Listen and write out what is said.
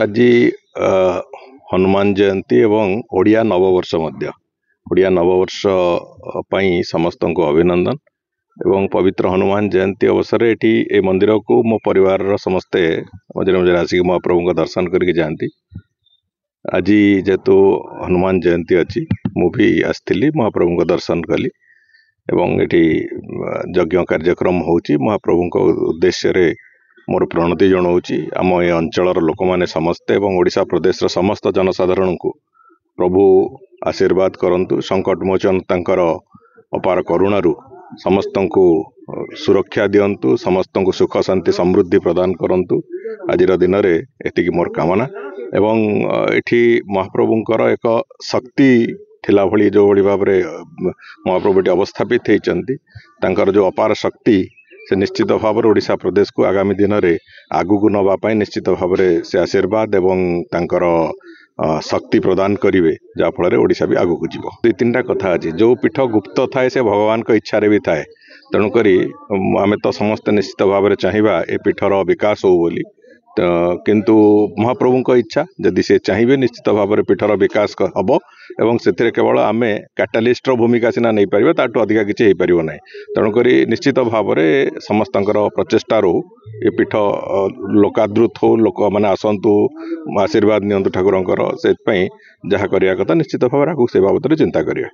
ଆଜି ହनुମାନ ଜୟନ୍ତୀ ଏବଂ ଓଡ଼ିଆ ନବବର୍ଷ ମଧ୍ୟ। ଓଡ଼ିଆ ନବବର୍ଷ ପାଇଁ ସମସ୍ତଙ୍କୁ ଅଭିନନ୍ଦନ ଏବଂ ପବିତ୍ର ହनुମାନ ଜୟନ୍ତୀ ଅବସରରେ ଏଠି ଏ ମନ୍ଦିରକୁ ମୋ ପରିବାରର ସମସ୍ତେ ମଝିରେ ମଝିରେ ଆସିକି ମହାପ୍ରଭୁଙ୍କ ଦର୍ଶନ କରିକି ଯାଆନ୍ତି। ଆଜି ଯେହେତୁ ହନୁମାନ ଜୟନ୍ତୀ ଅଛି, ମୁଁ ବି ଆସିଥିଲି, ମହାପ୍ରଭୁଙ୍କ ଦର୍ଶନ କଲି ଏବଂ ଏଠି ଯଜ୍ଞ କାର୍ଯ୍ୟକ୍ରମ ହେଉଛି। ମହାପ୍ରଭୁଙ୍କ ଉଦ୍ଦେଶ୍ୟରେ ମୋର ପ୍ରଣତି ଜଣାଉଛି। ଆମ ଏ ଅଞ୍ଚଳର ଲୋକମାନେ ସମସ୍ତେ ଏବଂ ଓଡ଼ିଶା ପ୍ରଦେଶର ସମସ୍ତ ଜନସାଧାରଣଙ୍କୁ ପ୍ରଭୁ ଆଶୀର୍ବାଦ କରନ୍ତୁ। ସଙ୍କଟ ମୋଚନ ତାଙ୍କର ଅପାର କରୁଣାରୁ ସମସ୍ତଙ୍କୁ ସୁରକ୍ଷା ଦିଅନ୍ତୁ, ସମସ୍ତଙ୍କୁ ସୁଖ ଶାନ୍ତି ସମୃଦ୍ଧି ପ୍ରଦାନ କରନ୍ତୁ। ଆଜିର ଦିନରେ ଏତିକି ମୋର କାମନା। ଏବଂ ଏଠି ମହାପ୍ରଭୁଙ୍କର ଏକ ଶକ୍ତି ଥିଲା ଭଳି ଯେଉଁଭଳି ଭାବରେ ମହାପ୍ରଭୁ ଏଠି ଅବସ୍ଥାପିତ ହେଇଛନ୍ତି, ତାଙ୍କର ଯେଉଁ ଅପାର ଶକ୍ତି ସେ ନିଶ୍ଚିତ ଭାବରେ ଓଡ଼ିଶା ପ୍ରଦେଶକୁ ଆଗାମୀ ଦିନରେ ଆଗକୁ ନେବା ପାଇଁ ନିଶ୍ଚିତ ଭାବରେ ସେ ଆଶୀର୍ବାଦ ଏବଂ ତାଙ୍କର ଶକ୍ତି ପ୍ରଦାନ କରିବେ, ଯାହାଫଳରେ ଓଡ଼ିଶା ବି ଆଗକୁ ଯିବ। ଦୁଇ ତିନିଟା କଥା ଅଛି। ଯେଉଁ ପୀଠ ଗୁପ୍ତ ଥାଏ ସେ ଭଗବାନଙ୍କ ଇଚ୍ଛାରେ ବି ଥାଏ। ତେଣୁକରି ଆମେ ତ ସମସ୍ତେ ନିଶ୍ଚିତ ଭାବରେ ଚାହିଁବା ଏ ପୀଠର ବିକାଶ ହଉ ବୋଲି, କିନ୍ତୁ ମହାପ୍ରଭୁଙ୍କ ଇଚ୍ଛା, ଯଦି ସେ ଚାହିଁବେ ନିଶ୍ଚିତ ଭାବରେ ପୀଠର ବିକାଶ ହେବ ଏବଂ ସେଥିରେ କେବଳ ଆମେ କ୍ୟାଟାଲିଷ୍ଟର ଭୂମିକା ସିନା ନେଇପାରିବା, ତାଠୁ ଅଧିକା କିଛି ହେଇପାରିବ ନାହିଁ। ତେଣୁକରି ନିଶ୍ଚିତ ଭାବରେ ସମସ୍ତଙ୍କର ପ୍ରଚେଷ୍ଟା ରହୁ, ଏ ପୀଠ ଲୋକାଦୃତ ହଉ, ଲୋକମାନେ ଆସନ୍ତୁ, ଆଶୀର୍ବାଦ ନିଅନ୍ତୁ ଠାକୁରଙ୍କର। ସେଥିପାଇଁ ଯାହା କରିବା କଥା ନିଶ୍ଚିତ ଭାବରେ ଆଗକୁ ସେ ବାବଦରେ ଚିନ୍ତା କରିବା।